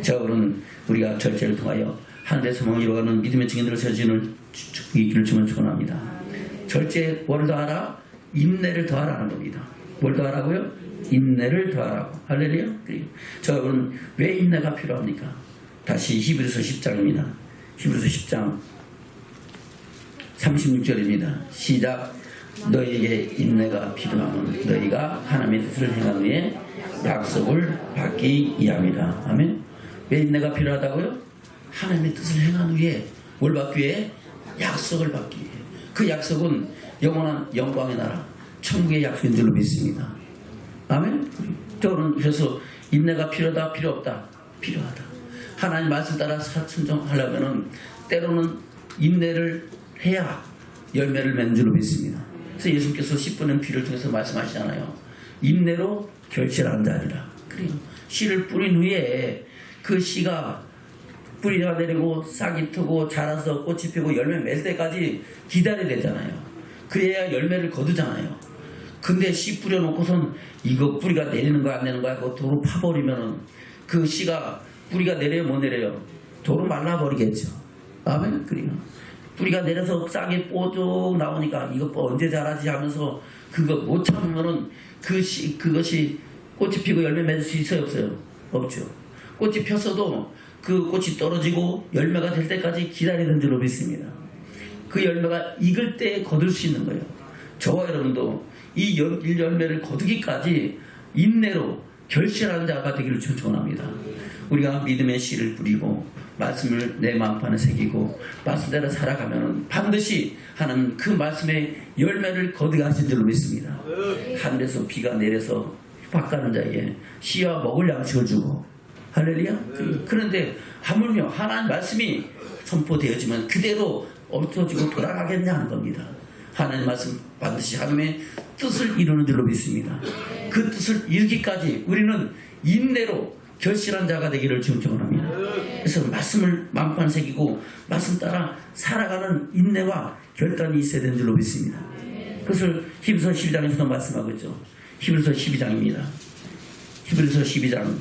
자, 그럼 우리가 절제를 통하여 하늘의 소망을 이루어가는 믿음의 증인으로 세워지는 있기를 주면 축원합니다. 절제 뭘 더하라? 인내를 더하라는 겁니다. 뭘 더하라고요? 인내를 더하라고. 할렐루야. 자, 여러분 왜 인내가 필요합니까? 다시 히브리서 10장입니다. 히브리서 10장 36절입니다. 시작. 너희에게 인내가 필요하면 너희가 하나님의 뜻을 행한 후에 약속을 받기 위함이다. 아멘. 왜 인내가 필요하다고요? 하나님의 뜻을 행한 후에 뭘 받기 위해? 약속을 받기 위해. 그 약속은 영원한 영광의 나라 천국의 약속인 줄로 믿습니다. 아멘. 저는 그래서 인내가 필요하다 필요 없다? 필요하다. 하나님 말씀 따라 순종하려면 때로는 인내를 해야 열매를 맺는 줄로 믿습니다. 그래서 예수님께서 10분의 피를 통해서 말씀하시잖아요. 인내로 결실하는 자리라. 그래요. 씨를 뿌린 후에 그 씨가 뿌리가 내리고 싹이 트고 자라서 꽃이 피고 열매 맺을 때까지 기다려야 되잖아요. 그래야 열매를 거두잖아요. 근데 씨 뿌려놓고선 이거 뿌리가 내리는 거야 안 내리는 거야 그거 도로 파버리면은 그 씨가 뿌리가 내려요 못 내려요? 도로 말라버리겠죠. 아멘. 그래요. 뿌리가 내려서 싹이 뽀쭉 나오니까 이거 언제 자라지 하면서 그거 못 참으면은 그것이 꽃이 피고 열매 맺을 수 있어요 없어요? 없죠. 꽃이 폈어도 그 꽃이 떨어지고 열매가 될 때까지 기다리는 줄로 믿습니다. 그 열매가 익을 때 거둘 수 있는 거예요. 저와 여러분도 이 열매를 거두기까지 인내로 결실하는 자가 되기를 축원합니다. 우리가 믿음의 씨를 뿌리고 말씀을 내 마음판에 새기고 말씀대로 살아가면 반드시 하나님 그 말씀의 열매를 거두게 하신 줄로 믿습니다. 하늘에서 비가 내려서 밭가는 자에게 씨와 먹을 양식을 주고 할렐루야. 그런데 하물며 하나님 말씀이 선포되어지면 그대로 엎어지고 돌아가겠냐는 겁니다. 하나님 말씀 반드시 하나님의 뜻을 이루는 줄로 믿습니다. 그 뜻을 이루기까지 우리는 인내로 결실한 자가 되기를 축원합니다. 그래서 말씀을 마음판 새기고 말씀 따라 살아가는 인내와 결단이 있어야 되는 줄로 믿습니다. 그것을 히브리서 12장에서도 말씀하고 있죠. 히브리서 12장입니다. 히브리서 12장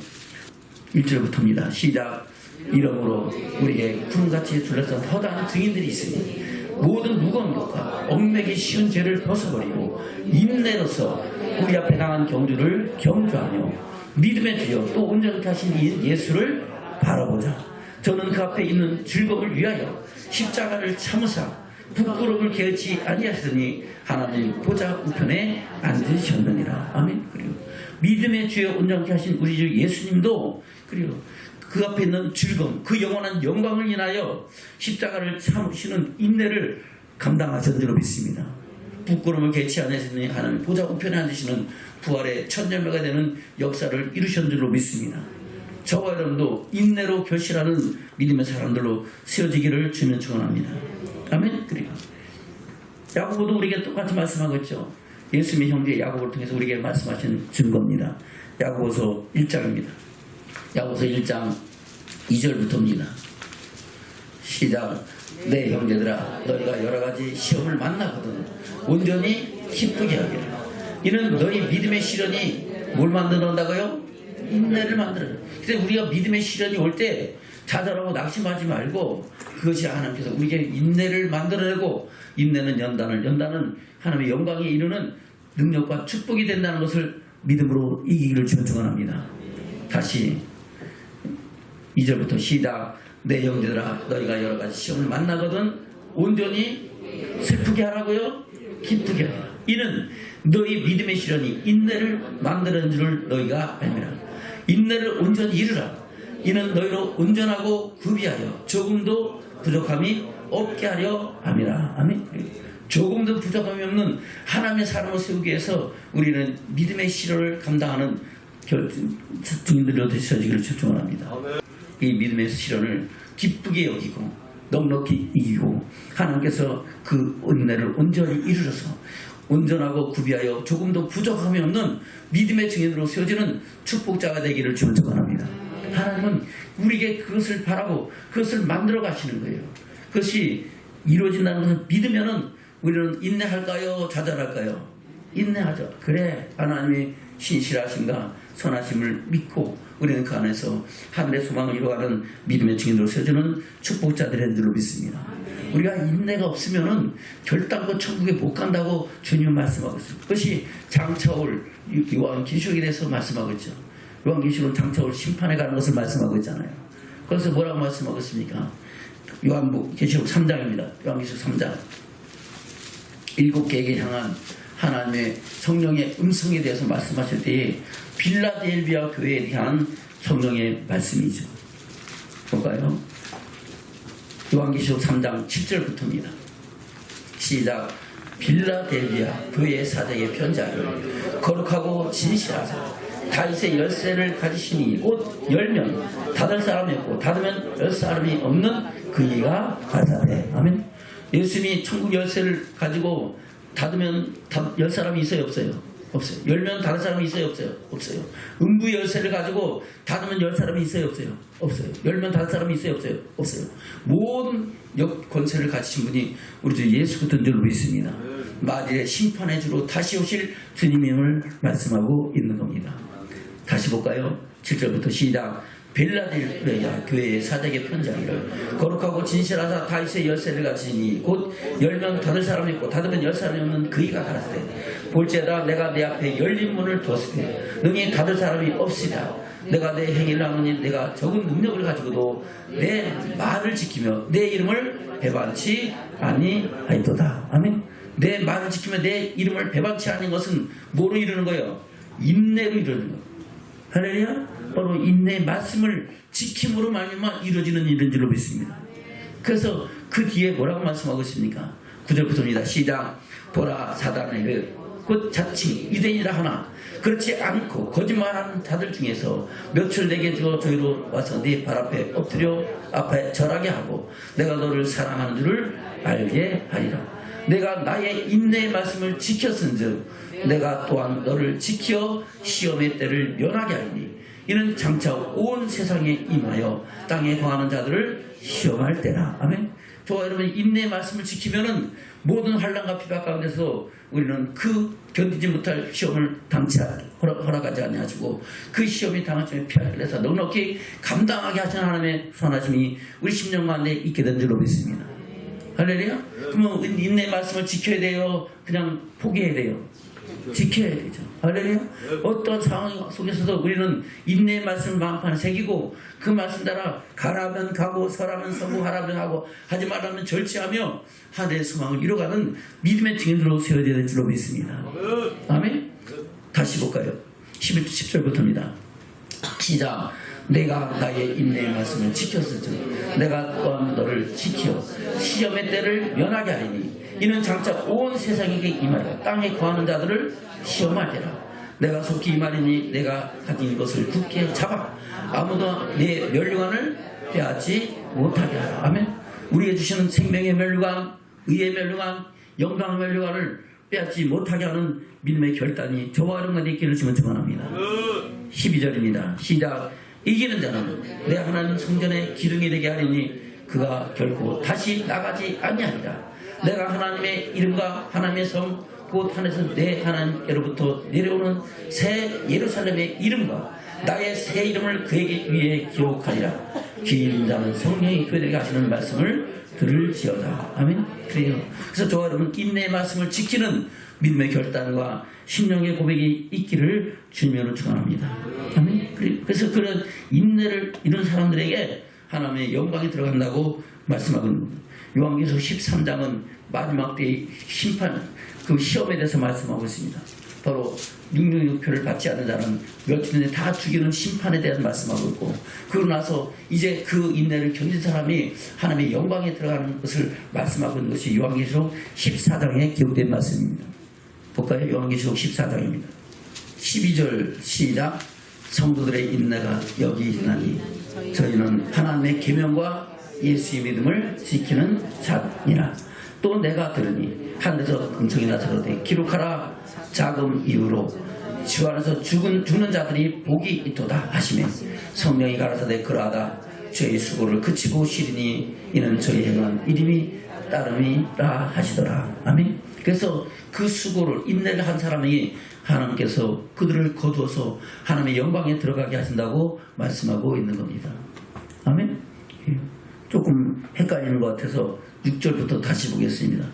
1절부터입니다. 시작. 이러므로 우리에게 구름같이 둘러싼 허다한 증인들이 있으니 모든 무거운 것과 얽매기 쉬운 죄를 벗어버리고 인내로서 우리 앞에 당한 경주를 경주하며 믿음의 주여 또 온전케 하신 이 예수를 바라보자. 저는 그 앞에 있는 즐거움을 위하여 십자가를 참으사 부끄러움을 개의치 아니하시더니 하나님 보좌 우편에 앉으셨느니라. 아멘. 그리고 믿음의 주여 온전케 하신 우리 주 예수님도 그리고 그 앞에 있는 즐거움, 그 영원한 영광을 인하여 십자가를 참으시는 인내를 감당하신 줄로 믿습니다. 부끄러움을 개치 않으시니 하나님 보좌 우편에 앉으시는 부활의 첫 열매가 되는 역사를 이루신 줄로 믿습니다. 저와 여러분도 인내로 결실하는 믿음의 사람들로 세워지기를 주면 축원합니다. 아멘. 그리고 야고보도 우리에게 똑같이 말씀하고 있죠. 예수님의 형제 야고보를 통해서 우리에게 말씀하신 증거입니다. 야고보서 1장입니다. 야고보서 1장 2절부터입니다. 시작. 내 형제들아 너희가 여러가지 시험을 만나거든 온전히 기쁘게 하기를. 이는 너희 믿음의 시련이 뭘 만들어낸다고요? 인내를 만들어요. 그래서 우리가 믿음의 시련이 올 때 좌절하고 낙심하지 말고 그것이 하나님께서 우리에게 인내를 만들어내고, 인내는 연단은 하나님의 영광에 이르는 능력과 축복이 된다는 것을 믿음으로 이기기를 주는 축원합니다. 다시 2절부터 시작. 내 형제들아 너희가 여러가지 시험을 만나거든 온전히 슬프게 하라고요? 기쁘게 하라. 이는 너희 믿음의 시련이 인내를 만드는 줄을 너희가 알미라. 인내를 온전히 이루라. 이는 너희로 온전하고 구비하여 조금도 부족함이 없게 하려 함이라. 아멘. 조금도 부족함이 없는 하나님의 사람을 세우기 위해서 우리는 믿음의 시련을 감당하는 증인들로 되셔지기를 축원합니다. 이 믿음의 시련을 기쁘게 여기고 넉넉히 이기고 하나님께서 그 은혜를 온전히 이루셔서 온전하고 구비하여 조금도 부족함이 없는 믿음의 증인으로 세워지는 축복자가 되기를 축원합니다. 하나님은 우리에게 그것을 바라고 그것을 만들어 가시는 거예요. 그것이 이루어진다는 것을 믿으면은 우리는 인내할까요? 좌절할까요? 인내하죠. 그래, 하나님의 신실하신가 선하심을 믿고 우리는 그 안에서 하늘의 소망을 이루어가는 믿음의 증인으로 세워주는 축복자들의 줄로 믿습니다. 우리가 인내가 없으면은 결단코 천국에 못 간다고 주님 말씀하고 있습니다. 그것이 장차올 요한계시록에 대해서 말씀하고 있죠. 요한계시록은 장차올 심판에 가는 것을 말씀하고 있잖아요. 그래서 뭐라고 말씀하고 있습니까? 요한계시록 3장입니다. 요한계시록 3장 7개에게 향한 하나님의 성령의 음성에 대해서 말씀하실 때에 빌라델비아 교회에 대한 성령의 말씀이죠. 볼까요? 요한계시록 3장 7절부터입니다. 시작. 빌라델비아 교회의 사자에게 편지하기를 거룩하고 진실하사 다윗의 열쇠를 가지시니 곧 열면 닫을 사람이 없고 닫으면 열 사람이 없는 그이가 가자되. 아멘. 예수님이 천국 열쇠를 가지고 닫으면 열 사람이 있어요? 없어요? 없어요. 열면 닫을 사람이 있어요? 없어요? 없어요. 음부 열쇠를 가지고 닫으면 열 사람이 있어요? 없어요? 없어요. 열면 닫을 사람이 있어요? 없어요? 없어요. 모든 권세를 가지신 분이 우리 주 예수 그리스도인 줄로 믿습니다. 만일의 심판의 주로 다시 오실 주님임을 말씀하고 있는 겁니다. 다시 볼까요? 7절부터 시작. 빌라델비아 교회의 사자에게 편지하기를 거룩하고 진실하사 다윗의 열쇠를 가지니 곧 열면 닫을 사람이 있고 닫으면 열 사람이 없는 그이가 가라사대. 볼지어다 내가 내 앞에 열린 문을 두었으니 능히 닫을 사람이 없으리라. 내가 내 행위를 하느니 내가 적은 능력을 가지고도 내 말을 지키며 내 이름을 배반치 아니하리도다. 아멘. 내 말을 지키며 내 이름을 배반치 않은 것은 뭐로 이루는 거예요? 인내로 이루는 거예요. 할렐루야. 바로 인내의 말씀을 지킴으로 말미암아 이루어지는 일인 줄로 믿습니다. 그래서 그 뒤에 뭐라고 말씀하고 있습니까? 9절부터입니다. 시작. 보라 사단의 곧 자칭 유대인이라 하나 그렇지 않고 거짓말하는 자들 중에서 몇을 내게 주어 저희로 와서 네 발 앞에 엎드려 앞에 절하게 하고 내가 너를 사랑하는 줄을 알게 하리라. 내가 나의 인내의 말씀을 지켰은즉 내가 또한 너를 지켜 시험의 때를 면하게 하리니 이는 장차 온 세상에 임하여 땅에 거하는 자들을 시험할 때라. 아멘. 저와 여러분 인내의 말씀을 지키면은 모든 환난과 비박 가운데서 우리는 그 견디지 못할 시험을 당치 허락하지 아니하시고 그 시험이 당하심에 피하기 위해서 넉넉히 감당하게 하시는 하나님의 선하심이 우리 심령 가운데 있게 된 줄로 믿습니다. 할렐루야. 그러면 인내의 말씀을 지켜야 돼요? 그냥 포기해야 돼요? 지켜야 되죠. 할렐루야. 어떤 상황 속에서도 우리는 인내의 말씀을 마음판에 새기고 그 말씀 따라 가라면 가고 서라면 서고 하라면 하고 하지 말라면 절제하며 하나의 소망을 이뤄가는 믿음의 증인으로 세워야 될 줄로 믿습니다. 아멘. 다시 볼까요? 10절부터입니다. 시작. 내가 나의 인내의 말씀을 지켰을즉 내가 또한 너를 지켜 시험의 때를 면하게 하리니 이는 장차 온 세상에게 임하리라. 땅에 거하는 자들을 시험할 때라. 내가 속히 임하리니 내가 가진 것을 굳게 잡아 아무도 내 멸류관을 빼앗지 못하게 하라. 아멘. 우리에게 주시는 생명의 멸류관, 의의 멸류관, 영광의 멸류관을 빼앗지 못하게 하는 믿음의 결단이 저와 여러분과 있기를 주면 축원합니다. 12절입니다. 시작. 이기는 자는 내 하나님 성전에 기름이 되게 하리니 그가 결코 다시 나가지 아니하리라. 내가 하나님의 이름과 하나님의 성 곧 하늘에서 내 하나님께로부터 내려오는 새 예루살렘의 이름과 나의 새 이름을 그에게 위해 기록하리라. 귀 있는 자는 성령이 그에게 하시는 말씀을 들을지어다. 아멘. 그래요. 그래서 저와 여러분 인내의 말씀을 지키는 믿음의 결단과 신령의 고백이 있기를 주님으로 축원합니다. 아멘. 그래서 그런 인내를 이룬 사람들에게 하나님의 영광이 들어간다고 말씀하고 있는 겁니다. 요한계시록 13장은 마지막 때의 심판, 그 시험에 대해서 말씀하고 있습니다. 바로 666표를 받지 않는 자는 멸치들에 다 죽이는 심판에 대한 말씀하고 있고, 그러고 나서 이제 그 인내를 견딘 사람이 하나님의 영광에 들어가는 것을 말씀하고 있는 것이 요한계시록 14장에 기록된 말씀입니다. 볼까요? 요한계시록 14장입니다. 12절 시작. 성도들의 인내가 여기 있나니 저희는 하나님의 계명과 예수의 믿음을 지키는 자니라. 또 내가 들으니 하늘에서 음성이 나타나되 기록하라. 자금 이후로 주 안에서 죽는 자들이 복이 있도다 하시며 성령이 가라사대 그러하다. 저희 수고를 그치고 쉬리니 이는 저희 행한 이름이 따름이라 하시더라. 아멘. 그래서 그 수고를 인내를 한 사람이 하나님께서 그들을 거두어서 하나님의 영광에 들어가게 하신다고 말씀하고 있는 겁니다. 아멘. 조금 헷갈리는 것 같아서 6절부터 다시 보겠습니다.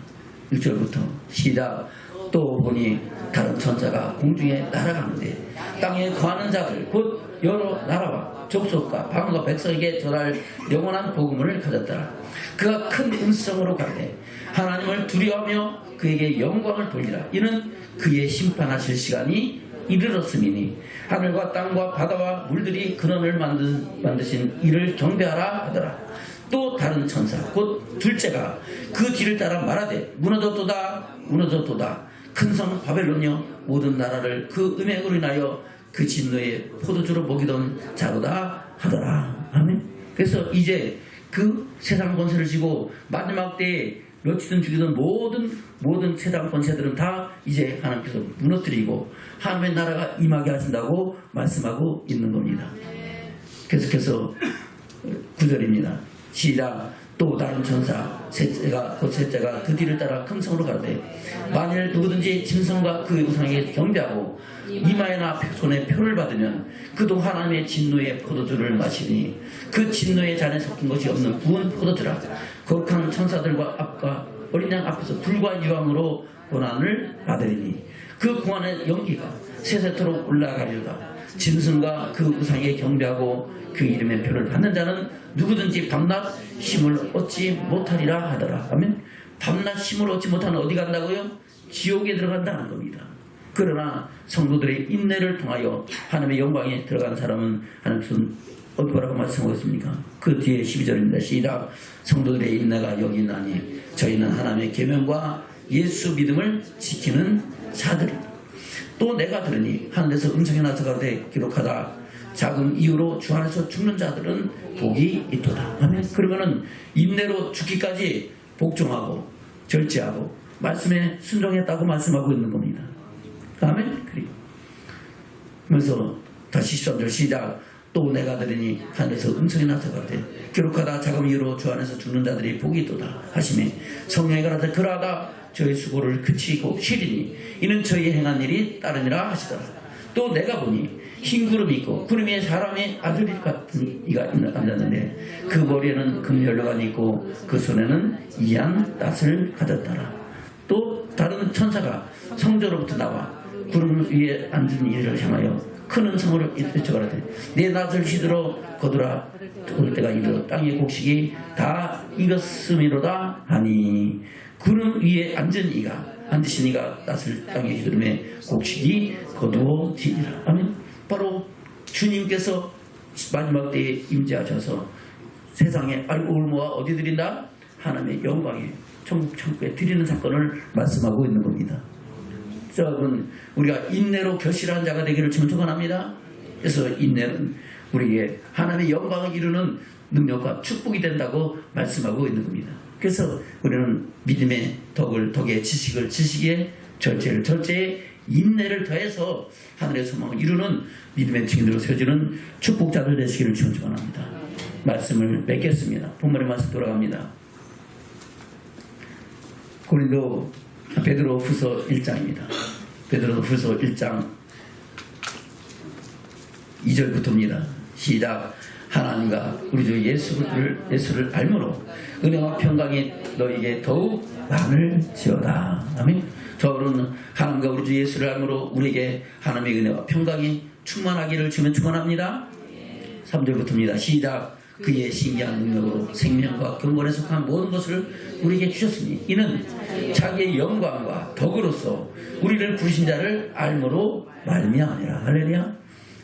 6절부터 시작. 또 보니 다른 천사가 공중에 날아가는데 땅에 거하는 자들 곧 여러 나라와 족속과 방언과 백성에게 전할 영원한 복음을 가졌더라. 그가 큰 음성으로 가되 하나님을 두려워하며 그에게 영광을 돌리라. 이는 그의 심판하실 시간이 이르렀음이니 하늘과 땅과 바다와 물들이 근원을 만드신 이를 경배하라 하더라. 또 다른 천사 곧 둘째가 그 뒤를 따라 말하되 무너졌도다 무너졌도다. 큰 성 바벨론이여 모든 나라를 그 음행으로 인하여 그 진노의 포도주로 먹이던 자로다 하더라. 아멘. 그래서 이제 그 세상 권세를 쥐고 마지막 때에 멸치든 죽이든 모든 세상 권세들은 다 이제 하나님께서 무너뜨리고 하나님의 나라가 임하게 하신다고 말씀하고 있는 겁니다. 계속해서 9절입니다. 시작. 또 다른 천사 셋째가 그 뒤를 따라 큰 성으로 가되 만일 누구든지 짐승과 그 우상에게 경배하고 이마에나 손에 표를 받으면 그도 하나님의 진노의 포도주를 마시니 그 진노의 잔에 섞인 것이 없는 부은 포도주라. 거룩한 천사들과 앞과 어린 양 앞에서 불과 유황으로 고난을 받으리니 그 고난의 연기가 세세토록 올라가리로다. 짐승과 그 우상에 경배하고 그 이름의 표를 받는 자는 누구든지 밤낮 쉼을 얻지 못하리라 하더라. 아멘. 밤낮 쉼을 얻지 못하는 어디 간다고요? 지옥에 들어간다는 겁니다. 그러나 성도들의 인내를 통하여 하나님의 영광에 들어간 사람은 하나님께서 뭐라고 말씀하고 있습니까? 그 뒤에 12절입니다. 시작. 성도들의 인내가 여기 있나니 저희는 하나님의 계명과 예수 믿음을 지키는 자들입니다. 또 내가 들으니 하늘에서 음성이 나서가되 기록하다. 작은 이유로 주 안에서 죽는 자들은 복이 있도다. 아멘. 그러면은 인내로 죽기까지 복종하고 절제하고 말씀에 순종했다고 말씀하고 있는 겁니다. 아멘. 그러면서 다시 13절 시작. 또 내가 들으니 하늘에서 음성이 나서가되 기록하다. 작은 이유로 주 안에서 죽는 자들이 복이 있도다 하시며 성령이 가라사대 그러하다. 저희 수고를 그치고 쉬리니 이는 저희 행한 일이 따르니라 하시더라. 또 내가 보니 흰 구름이 있고 구름 위에 사람의 아들 같은 이가 앉았는데 그 머리에는 금연료관이 있고 그 손에는 이한 낫을 가졌더라. 또 다른 천사가 성전으로부터 나와 구름 위에 앉은 이를 향하여 큰 음성으로 외쳐가라되 내 낯을 휘두르 거두라 올 때가 이르러 땅의 곡식이 다 익었음이로다 하니 구름 위에 앉으신 이가 낯을 땅에 휘두르매 곡식이 거두어지리라. 아멘. 바로 주님께서 마지막 때에 임재하셔서 세상에 알고 모아 어디 드린다? 하나님의 영광에 천국에 드리는 사건을 말씀하고 있는 겁니다. 여러분, 우리가 인내로 결실한 자가 되기를 주님 축원합니다. 그래서 인내는 우리에게 하나님의 영광을 이루는 능력과 축복이 된다고 말씀하고 있는 겁니다. 그래서 우리는 믿음의 덕의 지식을 지식에 절제에 인내를 더해서 하늘의 소망을 이루는 믿음의 증인으로 세워지는 축복자들 되시기를 주님 축원합니다. 말씀을 맺겠습니다. 본문의 말씀 돌아갑니다. 베드로후서 1장입니다. 베드로후서 1장 2절부터입니다. 시작. 하나님과 우리 주 예수를 알므로 은혜와 평강이 너에게 더욱 많을지어다. 아멘. 저는 하나님과 우리 주 예수를 알므로 우리에게 하나님의 은혜와 평강이 충만하기를 주면 축원합니다. 3절부터입니다. 시작. 그의 신기한 능력으로 생명과 경건에 속한 모든 것을 우리에게 주셨으니 이는 자기의 영광과 덕으로서 우리를 부르신 자를 알므로 말미암으니라. 할렐루야.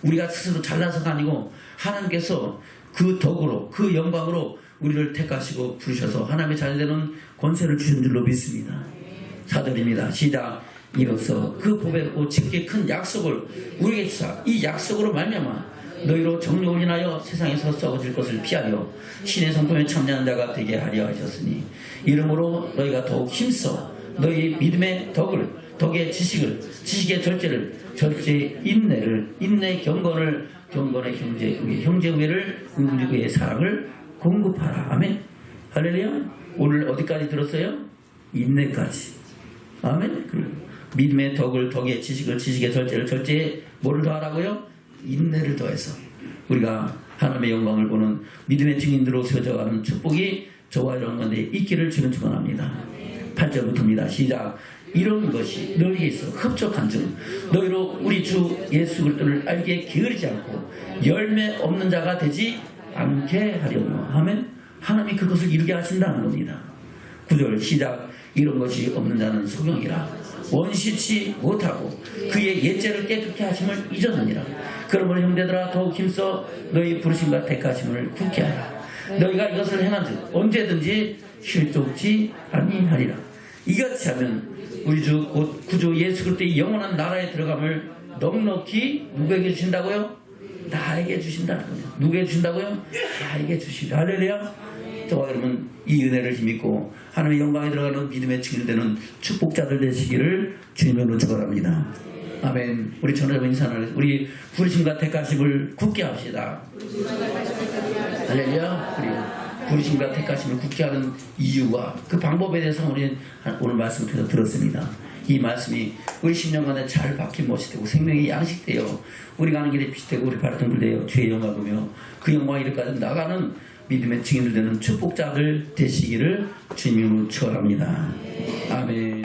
우리가 스스로 잘나서가 아니고 하나님께서 그 덕으로 그 영광으로 우리를 택하시고 부르셔서 하나님의 자녀되는 권세를 주신 줄로 믿습니다. 4절입니다. 시작. 이로써 그 보배롭고 지극히 큰 약속을 우리에게 주사 이 약속으로 말미암아 너희로 정욕을 인하여 세상에서 썩어질 것을 피하려 신의 성품에 참여하는 자가 되게 하려 하셨으니 이러므로 너희가 더욱 힘써 너희 믿음의 덕의 지식의 절제의 인내를 경건의 형제우애를 의의 사랑을 공급하라. 아멘. 할렐루야. 오늘 어디까지 들었어요? 인내까지. 아멘. 믿음의 덕의 지식의 절제에 뭐를 더하라고요? 인내를 더해서 우리가 하나님의 영광을 보는 믿음의 증인들로 세워져가는 축복이 저와 여러분에게 있기를 주는 축원합니다. 8절부터입니다. 시작. 이런 것이 너희에게 있어 흡족한즉 너희로 우리 주 예수 그리스도를 알기에 게으르지 않고 열매 없는 자가 되지 않게 하려고 하면 하나님이 그것을 이루게 하신다는 겁니다. 9절 시작. 이런 것이 없는 자는 소경이라 원시치 못하고 그의 옛죄를 깨끗게 하심을 잊었느니라. 그러므로 형제들아 더욱 힘써 너희 부르심과 택하심을 굳게 하라. 너희가 이것을 행한즉 언제든지 실족지 아니하리라. 이같이 하면 우리 주 곧 구주 예수 그리스도의 영원한 나라에 들어감을 넉넉히 누구에게 주신다고요? 나에게 주신다는 거예요. 누구에게 주신다고요? 나에게 주신다. 할렐루야. 저와 여러분 이 은혜를 힘입고 하나님의 영광에 들어가는 믿음의 증인되는 축복자들 되시기를 주님으로 축원합니다. 아멘. 우리 전하자고 인사를 우리 부르심과 택하심을 굳게 합시다. 할렐루야. 그리고 부르심과 택하심을 굳게 하는 이유와 그 방법에 대해서 우리 오늘 말씀을 통해서 들었습니다. 이 말씀이 우리 10년간에 잘 박힌 못이 되고 생명의 양식되어 우리 가는 길에 빛이 되고 우리 발을 등불되어 주의 영광을 보며 그 영광이 이르까지 나가는 믿음의 증인들 되는 축복자들 되시기를 주님으로 축원합니다. 아멘.